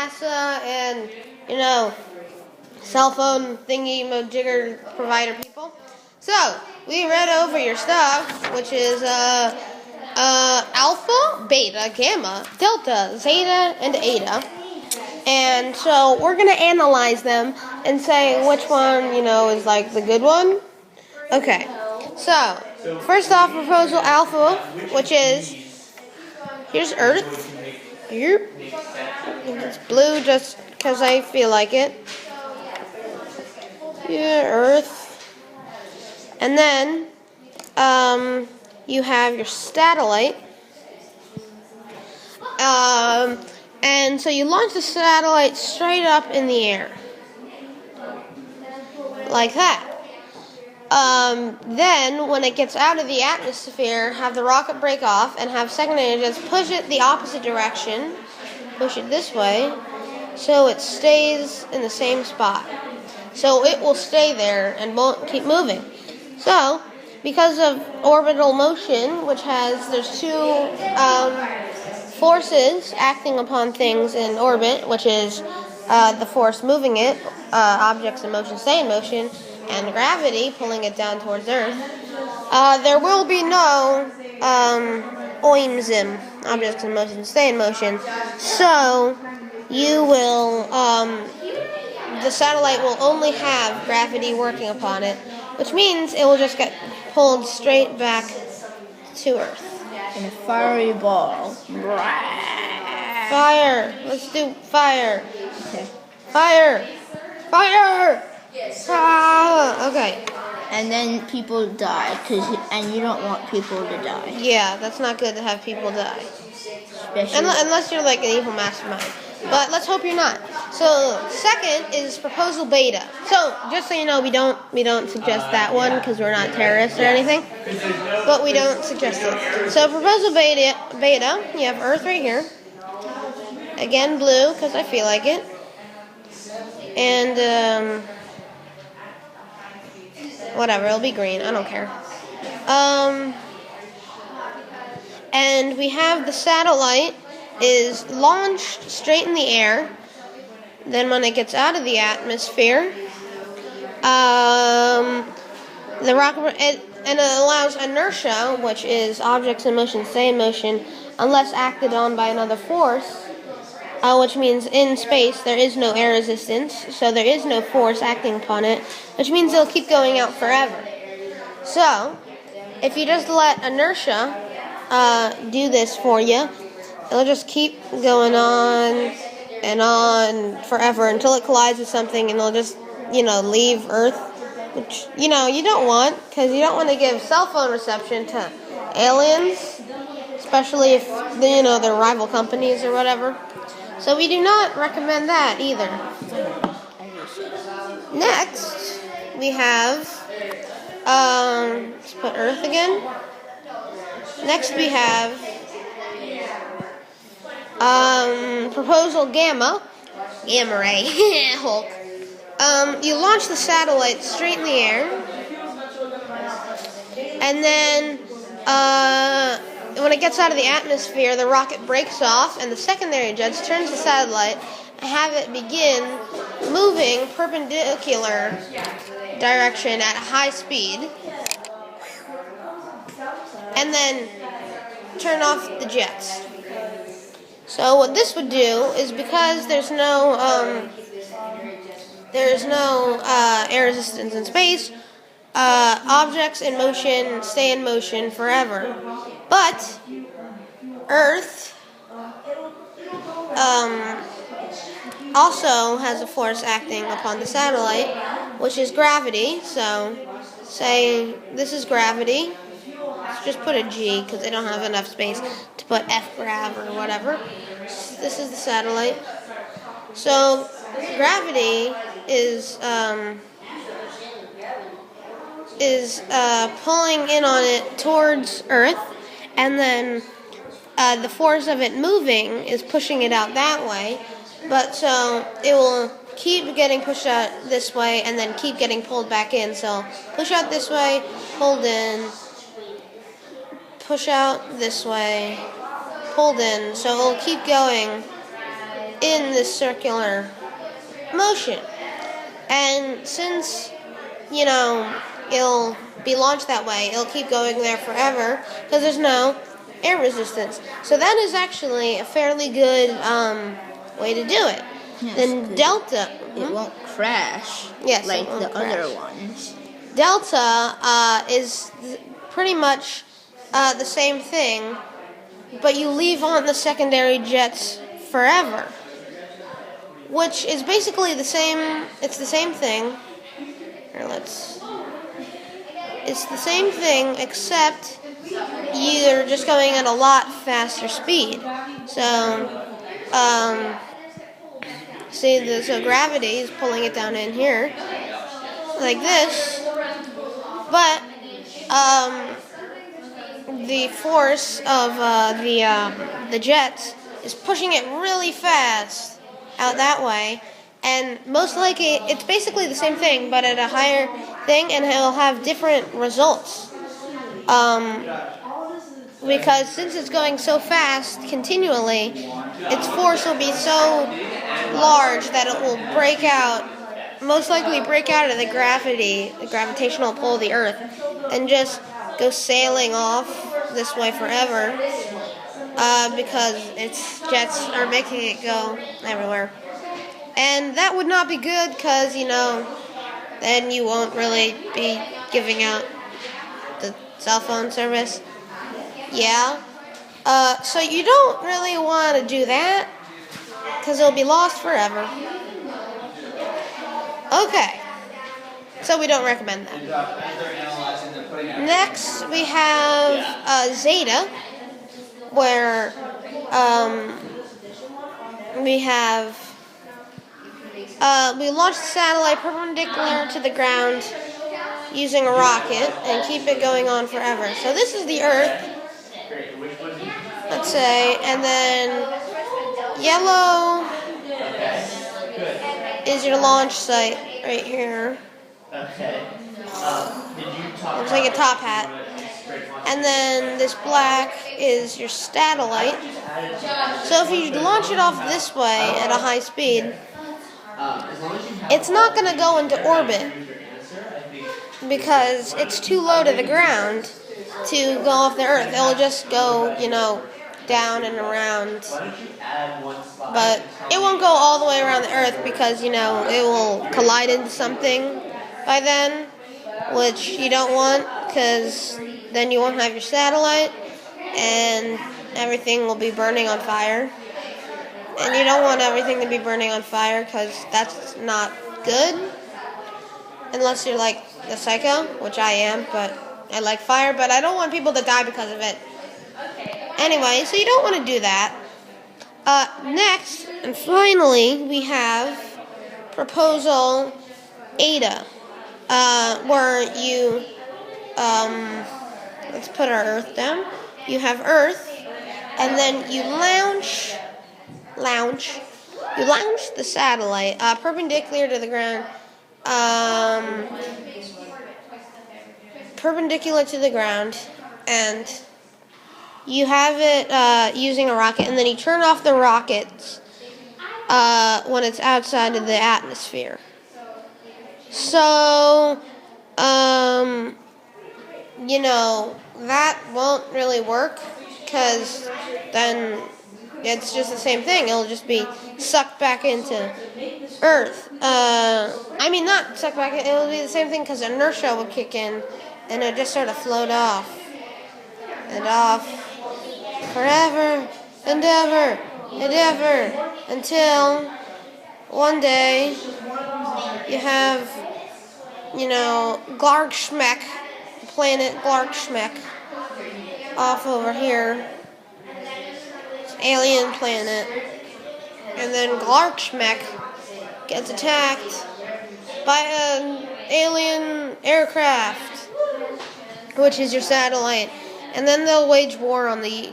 NASA and, cell phone thingy-majigger provider people. So, we read over your stuff, which is alpha, beta, gamma, delta, zeta, and eta. And so we're going to analyze them and say which one, is like the good one. Okay, so first off, proposal alpha, which is, here's Earth. Here. It's blue just because I feel like it. Yeah, Earth. And then you have your satellite. And so you launch the satellite straight up in the air. Like that. Then, when it gets out of the atmosphere, have the rocket break off and have second engines push it the opposite direction. Push it this way. So it stays in the same spot. So it will stay there and won't keep moving. So, because of orbital motion, there's two forces acting upon things in orbit, which is the force moving it, objects in motion stay in motion, and gravity pulling it down towards Earth. There will be no OIMSIM, objects in motion stay in motion. So you will, the satellite will only have gravity working upon it, which means it will just get pulled straight back to Earth. In a fiery ball. Fire! Let's do fire! Okay. Fire! Fire! Ah, okay. And then people die, and you don't want people to die. Yeah, that's not good to have people die. Especially Unless you're like an evil mastermind. But let's hope you're not. So, second is proposal beta. So, just so you know, we don't suggest that one because we're not terrorists or anything. But we don't suggest it. So, proposal beta, you have Earth right here. Again, blue because I feel like it. And whatever, it'll be green. I don't care. And we have the satellite is launched straight in the air. Then when it gets out of the atmosphere, the rocket it allows inertia, which is objects in motion stay in motion unless acted on by another force, which means in space there is no air resistance, so there is no force acting upon it, which means it'll keep going out forever. So, if you just let inertia do this for you, it'll just keep going on and on forever until it collides with something and it'll just, leave Earth, which, you don't want, because you don't want to give cell phone reception to aliens, especially if, they're rival companies or whatever. So we do not recommend that either. Next, we have, let's put Earth again. Next we have proposal gamma ray, Hulk. You launch the satellite straight in the air, and then when it gets out of the atmosphere, the rocket breaks off, and the secondary jets turns the satellite and have it begin moving perpendicular direction at high speed, and then turn off the jets. So what this would do is, because there's no air resistance in space, objects in motion stay in motion forever. But Earth also has a force acting upon the satellite, which is gravity. So say this is gravity. Let's just put a G because they don't have enough space to put F grav or whatever. This is the satellite. So gravity is pulling in on it towards Earth, and then the force of it moving is pushing it out that way. But so it will keep getting pushed out this way and then keep getting pulled back in. So push out this way, pulled in, push out this way, pulled in. So it'll keep going in this circular motion. And since, it'll be launched that way, it'll keep going there forever because there's no air resistance. So that is actually a fairly good way to do it. Yes, Then delta. It won't crash Yes, like it won't the crash. other ones. Delta is pretty much the same thing, but you leave on the secondary jets forever, which is basically the same. It's the same thing. It's the same thing, except you're just going at a lot faster speed. So, so gravity is pulling it down in here, like this. But the force of the jets is pushing it really fast out that way, and most likely it's basically the same thing, but at a higher thing, and it'll have different results. Because since it's going so fast continually, its force will be so large that it will most likely break out of the gravitational pull of the Earth, and just go sailing off this way forever, because its jets are making it go everywhere. And that would not be good, because, then you won't really be giving out the cell phone service. Yeah. So you don't really want to do that, because it'll be lost forever. Okay. So we don't recommend that. Next, we have Zeta, where we launch the satellite perpendicular to the ground using a rocket and keep it going on forever. So this is the Earth, let's say, and then yellow is your launch site right here. Looks like a top hat. And then this black is your satellite. So if you launch it off this way at a high speed, it's not going to go into orbit because it's too low to the ground to go off the Earth. It'll just go, down and around. But it won't go all the way around the Earth because, it will collide into something by then, which you don't want, because then you won't have your satellite and everything will be burning on fire. And you don't want everything to be burning on fire, because that's not good. Unless you're like the psycho, which I am, but I like fire, but I don't want people to die because of it. Anyway, so you don't want to do that. Next, and finally, we have proposal Eta, where you, let's put our Earth down. You have Earth, and then you launch the satellite perpendicular to the ground, and you have it using a rocket, and then you turn off the rockets when it's outside of the atmosphere. So, that won't really work, because then it's just the same thing. It'll just be sucked back into Earth. Not sucked back in. It'll be the same thing, because inertia will kick in, and it'll just sort of float off and off forever and ever and ever, until one day you have, Glarkschmeck, planet Glarkschmeck, off over here. Alien planet, and then Glarkschmeck gets attacked by an alien aircraft, which is your satellite, and then they'll wage war on the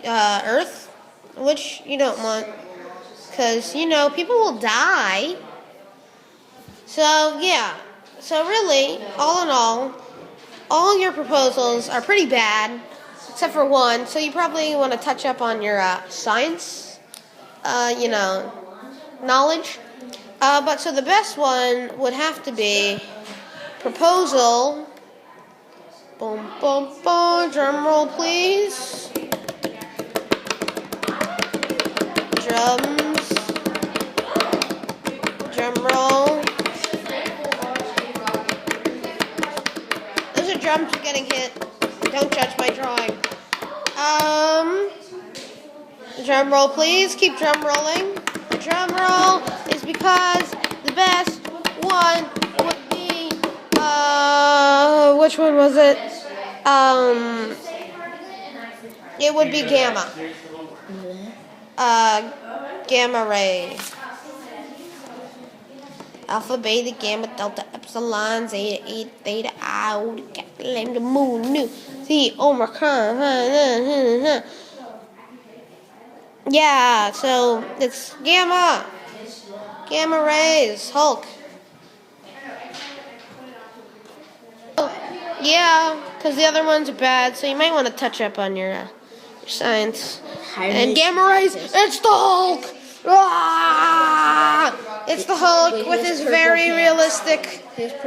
Earth, which you don't want, because people will die. So yeah, so really, all in all your proposals are pretty bad, except for one. So you probably want to touch up on your science, knowledge. But so the best one would have to be proposal. Boom, boom, boom. Drum roll, please. Drums. Drum roll. Those are drums getting hit. Don't judge my drawing. Drum roll, please. Keep drum rolling. The drum roll is because the best one would be, which one was it? It would be gamma. Gamma ray. Alpha, beta, gamma, delta, epsilon, zeta, eta, theta, iota, kappa, lambda, mu, nu, phi, omicron. Yeah, so it's gamma. Gamma rays, Hulk. Yeah, because the other ones are bad, so you might want to touch up on your science. And gamma rays, it's the Hulk! Ah! It's the Hulk with his very realistic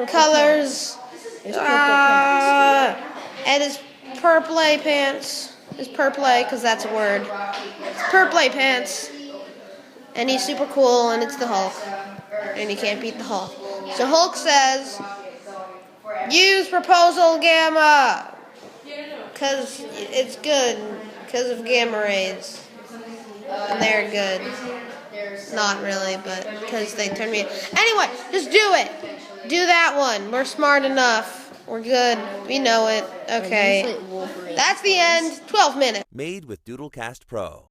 colors. And his purple pants. His purple, because that's a word. His purple pants. And he's super cool, and it's the Hulk. And you can't beat the Hulk. So Hulk says, use proposal gamma. Because it's good. Because of gamma rays. And they're good. Not really, but because they turn me in. Anyway, just do it. Do that one. We're smart enough. We're good. We know it. Okay. That's the end. 12 minutes. Made with Doodlecast Pro.